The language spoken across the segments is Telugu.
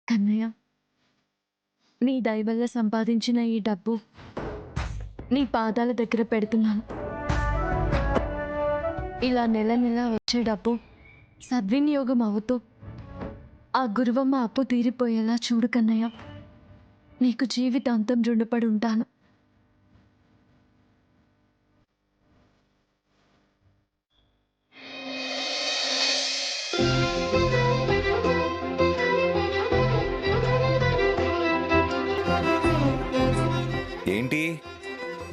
కన్నయ్య, నీ దయ వల్ల సంపాదించిన ఈ డబ్బు నీ పాదాల దగ్గర పెడుతున్నాను. ఇలా నెల నెల వచ్చే డబ్బు సద్వినియోగం అవుతూ ఆ గురువమ్మ అప్పు తీరిపోయేలా చూడు కన్నయ్య. నీకు జీవితాంతం రుణపడి ఉంటాను. ఏంటి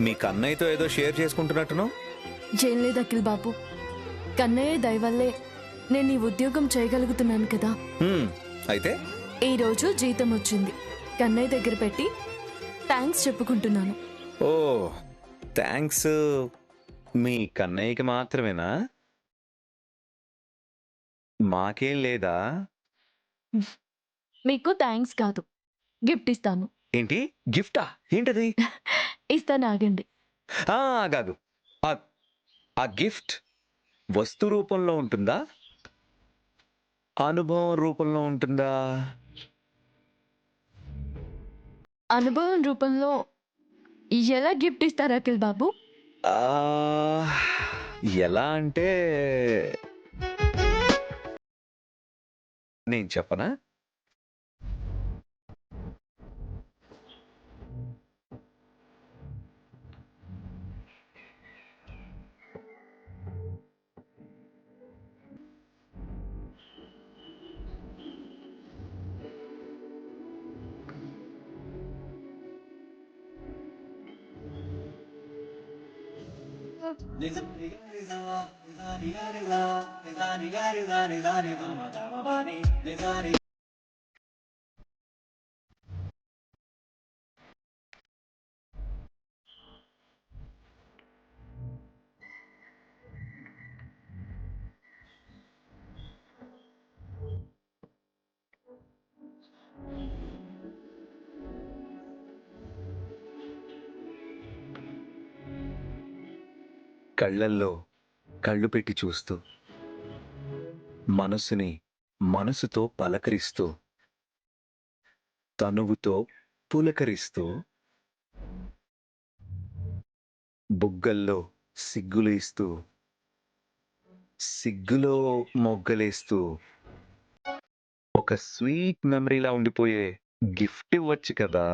మీ కన్నయ్యతో ఏదో షేర్ చేసుకుంటున్నట్టును? ఏం లేదు అఖిల్ బాబు, కన్నయ్య దయ వల్లే నేను ఈ ఉద్యోగం చేయగలుగుతున్నాను కదా. అయితే ఈరోజు జీతం వచ్చింది, కన్నయ్య దగ్గర పెట్టి థ్యాంక్స్ చెప్పుకుంటున్నాను. ఓ థ్యాంక్స్ మీ కన్నయ్యకి మాత్రమేనా? మాకేం లేదా? మీకు థ్యాంక్స్ కాదు, గిఫ్ట్ ఇస్తాను. ఏంటి గిఫ్టా? ఏంటది? ఇస్తాను, ఆగండి. కాదు, ఆ గిఫ్ట్ వస్తు రూపంలో ఉంటుందా, అనుభవం రూపంలో ఉంటుందా? అనుభవం రూపంలో ఎలా గిఫ్ట్ ఇస్తారు అఖిల్ బాబు? ఎలా అంటే నేను చెప్పనా? కళ్ళల్లో కళ్ళు పెట్టి చూస్తూ, మనసుని మనసుతో పలకరిస్తూ, తనువుతో పులకరిస్తూ, బుగ్గల్లో సిగ్గులు ఇస్తూ, సిగ్గులో మొగ్గలేస్తూ, ఒక స్వీట్ మెమరీలా ఉండిపోయే గిఫ్ట్ ఇవ్వచ్చు కదా.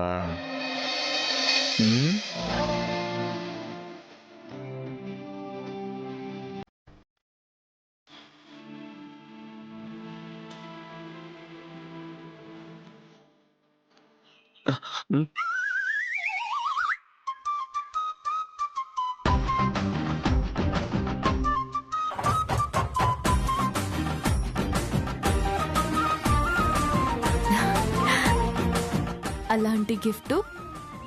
అలాంటి గిఫ్ట్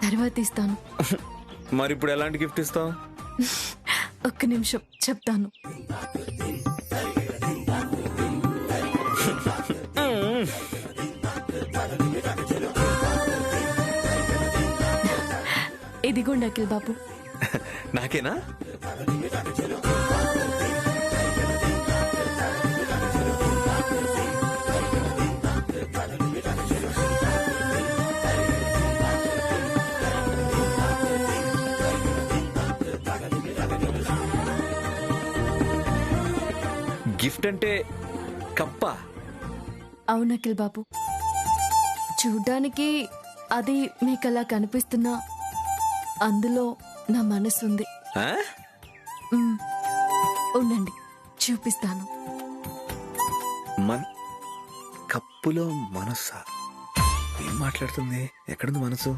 తర్వాత ఇస్తాను. మరి ఇప్పుడు ఎలాంటి గిఫ్ట్ ఇస్తావు? ఒక్క నిమిషం చెప్తాను. ఇదిగోండి అఖిల్ బాబు. నాకేనా? గిఫ్ట్ అంటే కప్ప? అవును అఖిల్ బాబు, చూడ్డానికి అది మీకు అలా కనిపిస్తున్నా అందులో నా మనసుంది. ఉండండి చూపిస్తాను. కప్పులో మనసా? ఏం మాట్లాడుతుంది? ఎక్కడుంది మనసు?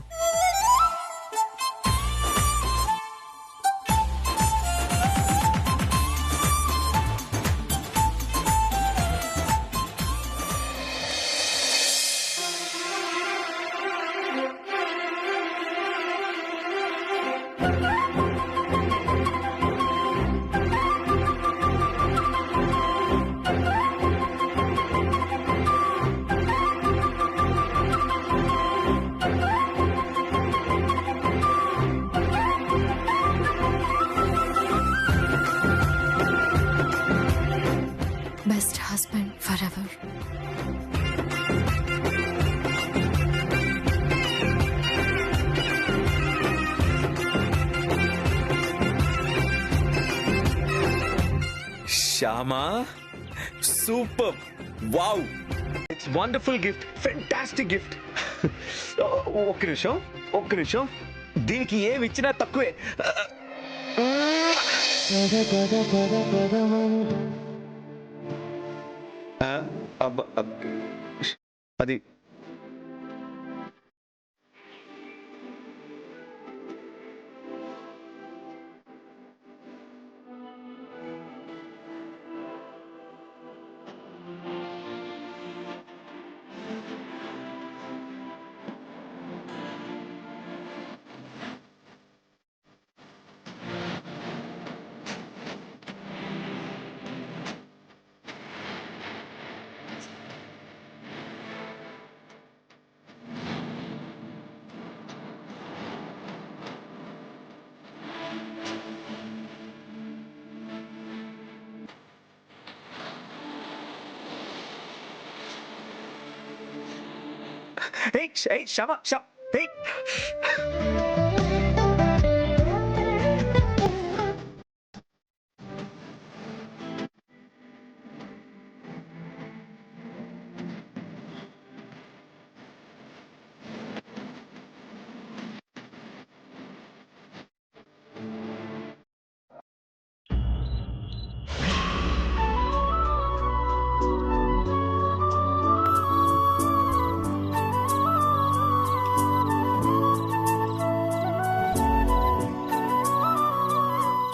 best husband forever. Shyama super, wow, it's wonderful gift, fantastic gift. ఒక్క నిమిషం, దీనికి ఏమి ఇచ్చినా తక్కువే. అది Hey, Shama. Hey.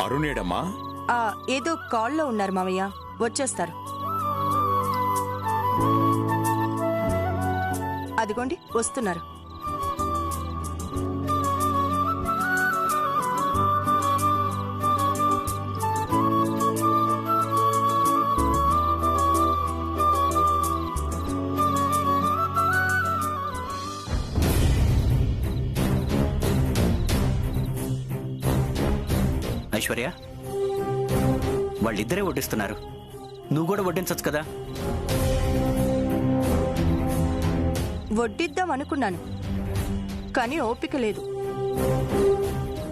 అరుణేడమ్మా? ఏదో కాల్లో ఉన్నారు మామయ్య, వచ్చేస్తారు. అదిగోండి వస్తున్నారు. ఐశ్వర్య, వాళ్ళిద్దరే వడ్డిస్తున్నారు, నువ్వు కూడా వడ్డించచ్చు కదా. వడ్డిద్దాం అనుకున్నాను, కానీ ఓపిక లేదు.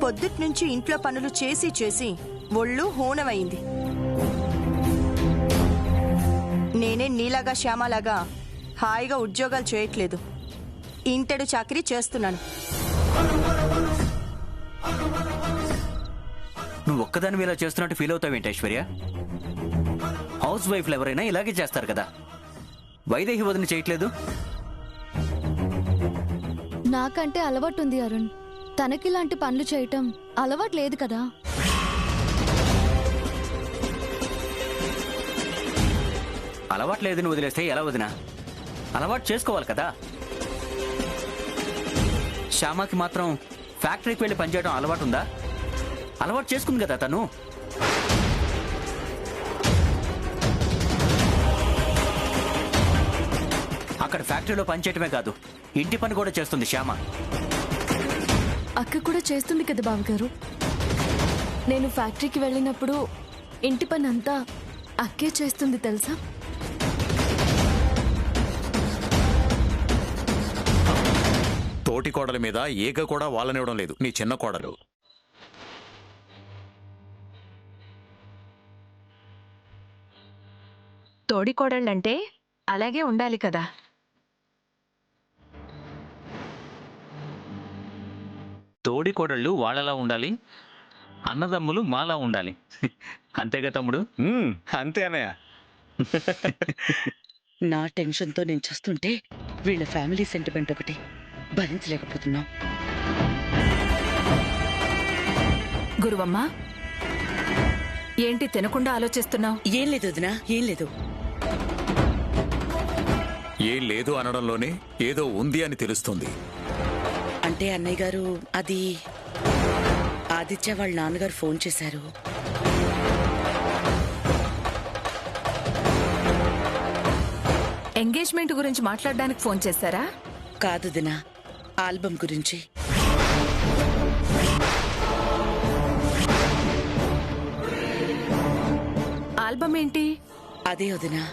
పొద్దుట్నుంచి ఇంట్లో పనులు చేసి చేసి ఒళ్ళు హూనమైంది. నేనే నీలాగా శ్యామలాగా హాయిగా ఉద్యోగాలు చేయట్లేదు, ఇంటెడు చాకరీ చేస్తున్నాను. నువ్వు ఒక్కదాని ఇలా చేస్తున్నట్టు ఫీల్ అవుతావేంటి ఐశ్వర్య? హౌస్ వైఫ్లు ఎవరైనా ఇలాగే చేస్తారు కదా. వైదేహి వదిన చేయట్లేదు. నాకంటే అలవాటు ఉంది అరుణ్, తనకిలాంటి పనులు చేయటం అలవాటు లేదు కదా. అలవాటు లేదని వదిలేస్తే ఎలా వదినా? అలవాటు చేసుకోవాలి కదా. శ్యామకి మాత్రం ఫ్యాక్టరీకి వెళ్ళి పనిచేయడం అలవాటు ఉందా? అలవాటు చేసుకుంది కదా తను. అక్కడ ఫ్యాక్టరీలో పనిచేయటమే కాదు, ఇంటి పని కూడా చేస్తుంది శ్యామ. అక్క కూడా చేస్తుంది కదా బావగారు. నేను ఫ్యాక్టరీకి వెళ్ళినప్పుడు ఇంటి పని అంతా అక్కే చేస్తుంది తెలుసా. తోటి కోడల మీద ఏక కూడా వాళ్ళనివ్వడం లేదు నీ చిన్న కోడలు. తోడికోడళ్ళంటే అలాగే ఉండాలి కదా. తోడికోడళ్ళు వాళ్ళలా ఉండాలి, అన్నదమ్ములు మాలా ఉండాలి. అంతేగా తమ్ముడు? అంతే అన్నయ్య. నా టెన్షన్తో నేను చూస్తుంటే వీళ్ళ ఫ్యామిలీ సెంటిమెంట్ ఒకటి భరించలేకపోతున్నాం. గురువమ్మ, ఏంటి తినకుండా ఆలోచిస్తున్నావు? ఏం లేదు వదినా, ఏం లేదు. ఏం లేదు అనడంలోనే ఏదో ఉంది అని తెలుస్తుంది. అంటే అన్నయ్య గారు, అది ఆదిత్య వాళ్ళ నాన్నగారు ఫోన్ చేశారు. ఎంగేజ్మెంట్ గురించి మాట్లాడడానికి ఫోన్ చేశారా? కాదు వదినా, ఆల్బమ్ గురించి. ఆల్బమ్ ఏంటి? అదే వదినా,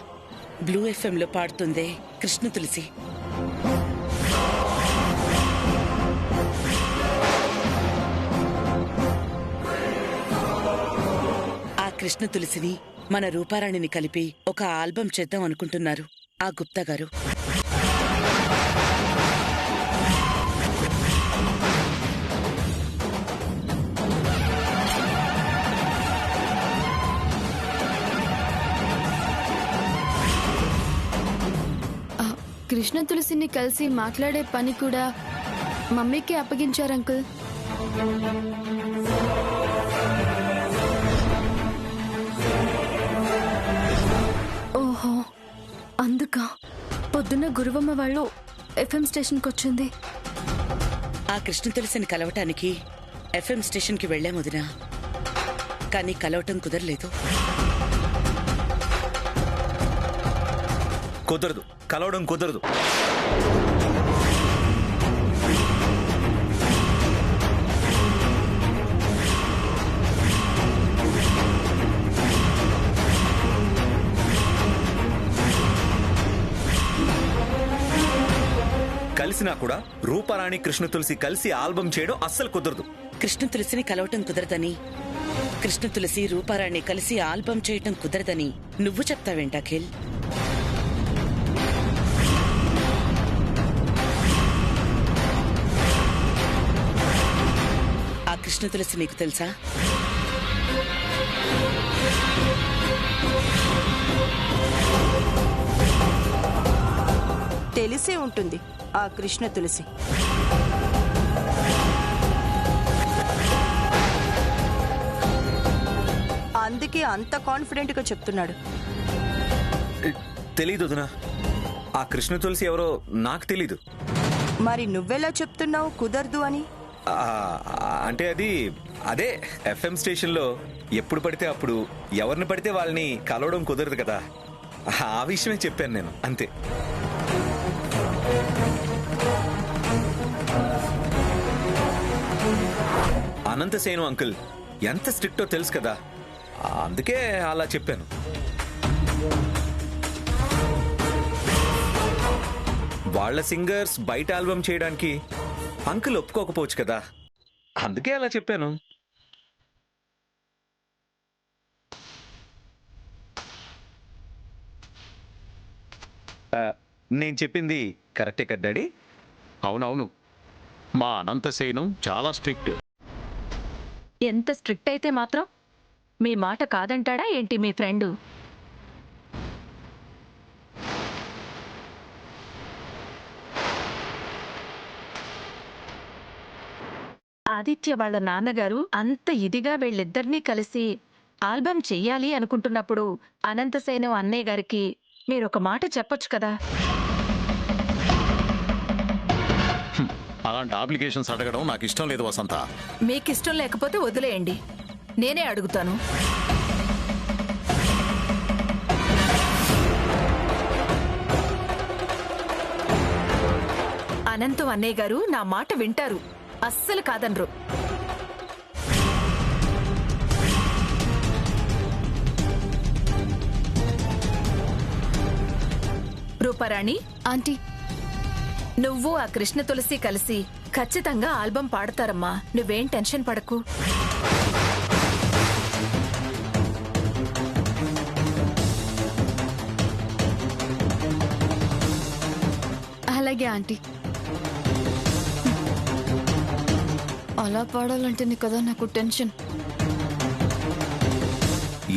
బ్లూ FM లో పాడుతుందే కృష్ణ తులసి. ఆ కృష్ణ తులసిని మన రూపారాణిని కలిపి ఒక ఆల్బం చేద్దాం అనుకుంటున్నారు ఆ గుప్తా గారు. కృష్ణ తులసిని కలిసి మాట్లాడే పని కూడా మమ్మీకి అప్పగించారు అంకుల్. ఓహో, అందుక పొద్దున్న గురువమ్మ వాళ్ళు ఎఫ్ఎం స్టేషన్కి వచ్చింది. ఆ కృష్ణ తులసిని కలవటానికి ఎఫ్ఎం స్టేషన్కి వెళ్లాం వదినా, కానీ కలవటం కుదరలేదు. కుదరదు, కలవడం కుదరదు. కలిసినా కూడా రూపారాణి కృష్ణ తులసి కలిసి ఆల్బం చేయడం అస్సలు కుదరదు. కృష్ణ తులసిని కలవటం కుదరదని, కృష్ణ తులసి రూపారాణి కలిసి ఆల్బం చేయటం కుదరదని నువ్వు చెప్తావేంట అఖిల్? ఆ కృష్ణ తులసి నీకు తెలుసా? తెలిసే ఉంటుంది ఆ కృష్ణ తులసి. అందుకే అంత కాన్ఫిడెంట్ గా చెప్తున్నాడు. తెలీదు వదినా, ఆ కృష్ణ తులసి ఎవరో నాకు తెలీదు. మరి నువ్వెలా చెప్తున్నావు కుదరదు అని? అంటే అదే ఎఫ్ఎం స్టేషన్లో ఎప్పుడు పడితే అప్పుడు ఎవరిని పడితే వాళ్ళని కలవడం కుదరదు కదా, ఆ విషయమే చెప్పాను నేను, అంతే. అనంతసేను అంకుల్ ఎంత స్ట్రిక్టో తెలుసు కదా, అందుకే అలా చెప్పాను. వాళ్ళ సింగర్స్ బయట ఆల్బమ్ చేయడానికి అంకుల్ ఒప్పుకోకపోవచ్చు కదా, అందుకే అలా చెప్పాను. నేను చెప్పింది కరెక్టే కదా డాడీ? అవునవును, మా అనంతసేను చాలా స్ట్రిక్ట్. ఎంత స్ట్రిక్ట్ అయితే మాత్రం మీ మాట కాదంటాడా ఏంటి మీ ఫ్రెండు? ఆదిత్య వాళ్ళ నాన్నగారు అంత ఇదిగా వీళ్ళిద్దరినీ కలిసి ఆల్బమ్ చెయ్యాలి అనుకుంటున్నప్పుడు అనంతసేను అన్నయ్య గారికి మీరొక మాట చెప్పొచ్చు కదా. అలాంటి అప్లికేషన్స్ అడగడం నాకు ఇష్టం లేదు వసంత. మీకిష్టం లేకపోతే వదిలేయండి, నేనే అడుగుతాను. అనంతం అన్నయ్య గారు నా మాట వింటారు, అస్సలు కాదనరు. రూపారాణి ఆంటీ, నువ్వు ఆ కృష్ణ తులసి కలిసి ఖచ్చితంగా ఆల్బం పాడతారమ్మా, నువ్వేం టెన్షన్ పడకు. అలాగే ఆంటీ. అలా పాడాలంటేనే కదా నాకు టెన్షన్.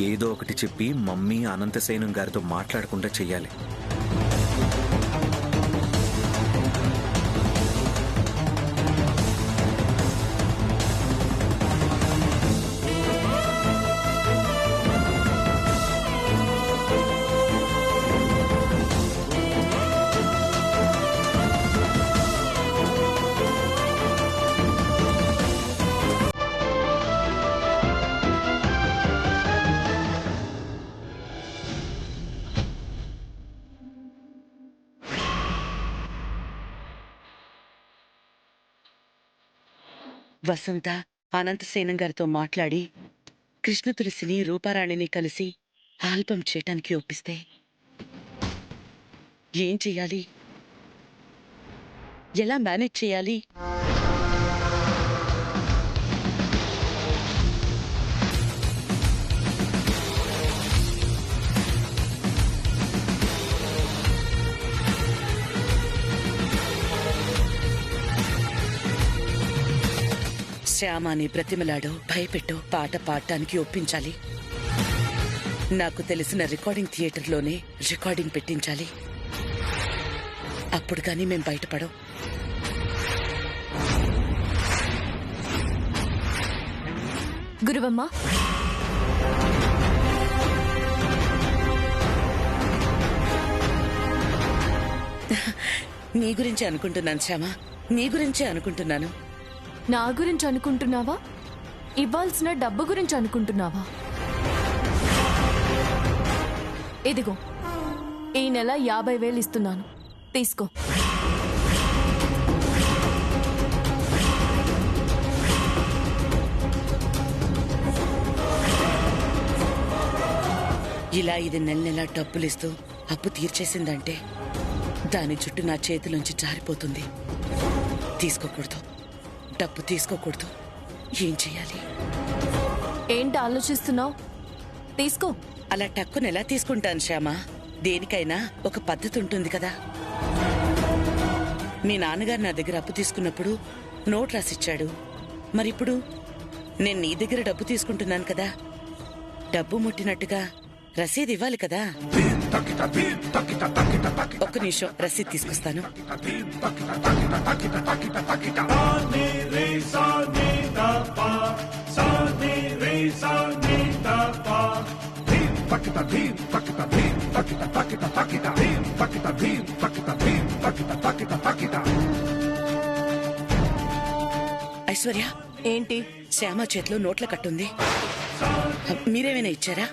ఏదో ఒకటి చెప్పి మమ్మీ అనంతసేనం గారితో మాట్లాడకుండా చెయ్యాలి. వసంత అనంతసేనం గారితో మాట్లాడి కృష్ణ తులసిని రూపారాణిని కలిసి ఆల్బం చేయటానికి ఒప్పిస్తే ఏం చెయ్యాలి? ఎలా మేనేజ్ చేయాలి? శ్యామాని బ్రతిమలాడో భయపెట్టో పాట పాడటానికి ఒప్పించాలి. నాకు తెలిసిన రికార్డింగ్ థియేటర్లోనే రికార్డింగ్ పెట్టించాలి. అప్పుడు కానీ మేం బయటపడం. గురువమ్మ, నీ గురించి అనుకుంటున్నాను శ్యామ, నీ గురించే అనుకుంటున్నాను. నా గురించి అనుకుంటున్నావా? ఇవ్వాల్సిన డబ్బు గురించి అనుకుంటున్నావా? ఇదిగో, ఈ నెల 50,000 ఇస్తున్నాను, తీసుకో. ఇలా ఇది నెల నెలా డబ్బులిస్తూ అప్పు తీర్చేసిందంటే దాని చుట్టూ నా చేతిలోంచి జారిపోతుంది. తీసుకోకూడదు, డబ్బు తీసుకోకూడదు. ఏం చెయ్యాలి? ఏంటి ఆలోచిస్తున్నావు? తీసుకో. అలా టక్కున ఎలా తీసుకుంటాను శ్యామ? దేనికైనా ఒక పద్ధతి ఉంటుంది కదా. మీ నాన్నగారు నా దగ్గర అప్పు తీసుకున్నప్పుడు నోట్ రాసిచ్చాడు. మరిప్పుడు నేను నీ దగ్గర డబ్బు తీసుకుంటున్నాను కదా, డబ్బు ముట్టినట్టుగా రసీదు ఇవ్వాలి కదా. ఒక్క నిమిషం, రసీదు తీసుకొస్తాను. ఐశ్వర్య, ఏంటి? శ్యామ చేతిలో నోట్ల కట్టుంది. మీరేమైనా ఇచ్చారా?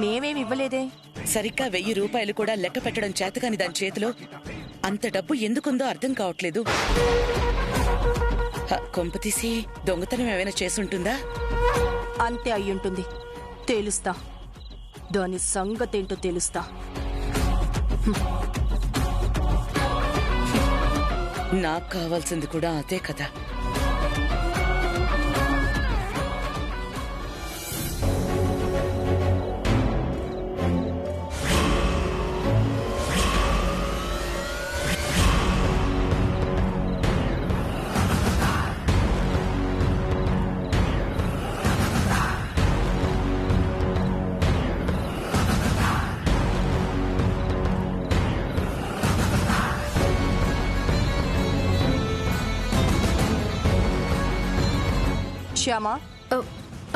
మేమేమి ఇవ్వలేదే. సరిగ్గా 1000 రూపాయలు కూడా లెక్క పెట్టడం చేతకాని దాని చేతిలో అంత డబ్బు ఎందుకుందో అర్థం కావట్లేదు. కొంపతీసి దొంగతనం ఏమైనా చేసుంటుందా? అంతే అయ్యుంటుంది. తెలుస్తా, దాని సంగతేంటో తెలుస్తా. నాకు కావాల్సింది కూడా అదే కదా. శ్యామా,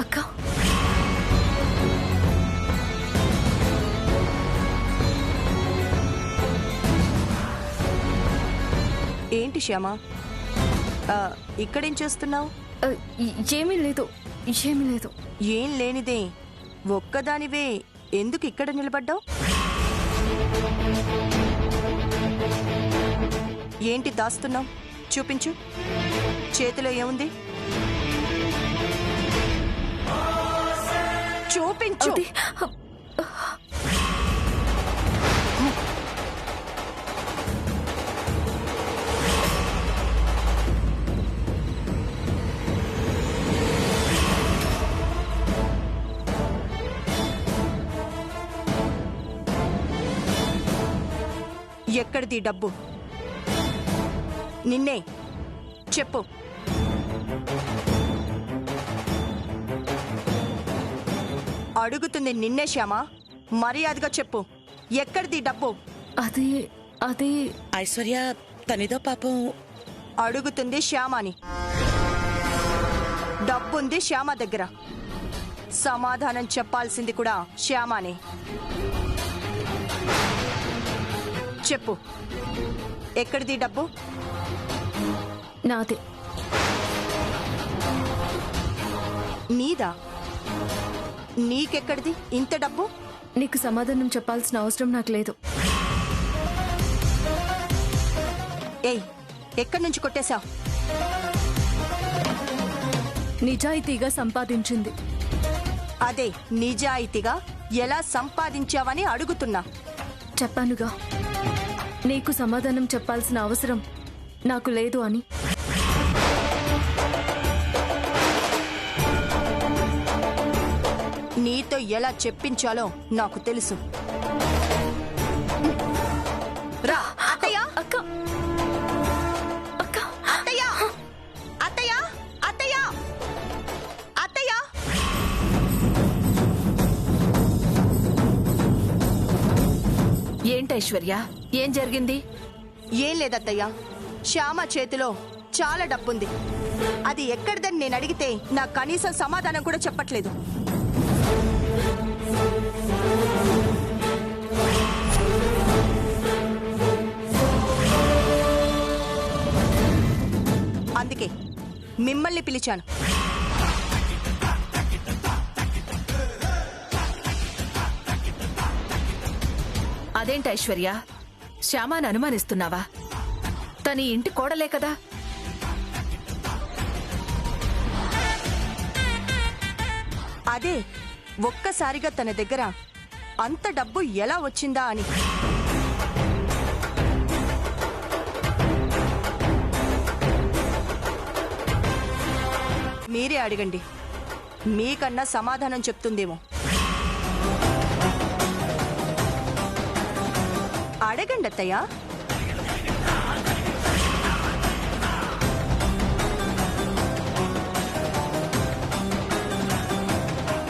అక్క, ఏంటి శ్యామా, ఇక్కడేం చేస్తున్నావు? ఏమీ లేదు, ఏమీ లేదు. ఏం లేనిదే ఒక్కదానివే ఎందుకు ఇక్కడ నిలబడ్డావు? ఏంటి దాస్తున్నావు? చూపించు. చేతిలో ఏముంది? చూపించు. ఎక్కడిది డబ్బు? నిన్నే చెప్పు. అడుగుతుంది నిన్నే శ్యామా, మర్యాదగా చెప్పు. ఎక్కడిది డబ్బు? అది ఐశ్వర్య, తనిదో పాపం. అడుగుతుంది శ్యామాని. డబ్బుంది శ్యామ దగ్గర, సమాధానం చెప్పాల్సింది కూడా శ్యామానే. చెప్పు, ఎక్కడిది డబ్బు? నాదే. నీదా? నీకెక్కడిది ఇంత డబ్బు? నీకు సమాధానం చెప్పాల్సిన అవసరం నాకు లేదు. ఏయ్, ఎక్కడి నుంచి కొట్టేశావు? నిజాయితీగా సంపాదించింది. అదే నిజాయితీగా ఎలా సంపాదించావని అడుగుతున్నా. చెప్పానుగా, నీకు సమాధానం చెప్పాల్సిన అవసరం నాకు లేదు అని. నీతో ఎలా చెప్పించాలో నాకు తెలుసు. రా. అత్తయ్య, అక్క, అక్క, అత్తయ్య, అత్తయ్య, అత్తయ్య, ఏంటి ఐశ్వర్య, ఏం జరిగింది? ఏం లేదత్తయ్య, శ్యామ చేతిలో చాలా డబ్బుంది. అది ఎక్కడిదని నేను అడిగితే నాకు కనీసం సమాధానం కూడా చెప్పట్లేదు. అందుకే మిమ్మల్ని పిలిచాను. అదేంటి ఐశ్వర్య, శ్యామాని అనుమానిస్తున్నావా? తన ఇంటి కోడలే కదా. అదే ఒక్కసారిగా తన దగ్గర అంత డబ్బు ఎలా వచ్చిందా అని. మీరే అడగండి, మీకన్నా సమాధానం చెప్తుందేమో. అడగండి అత్తయ్య.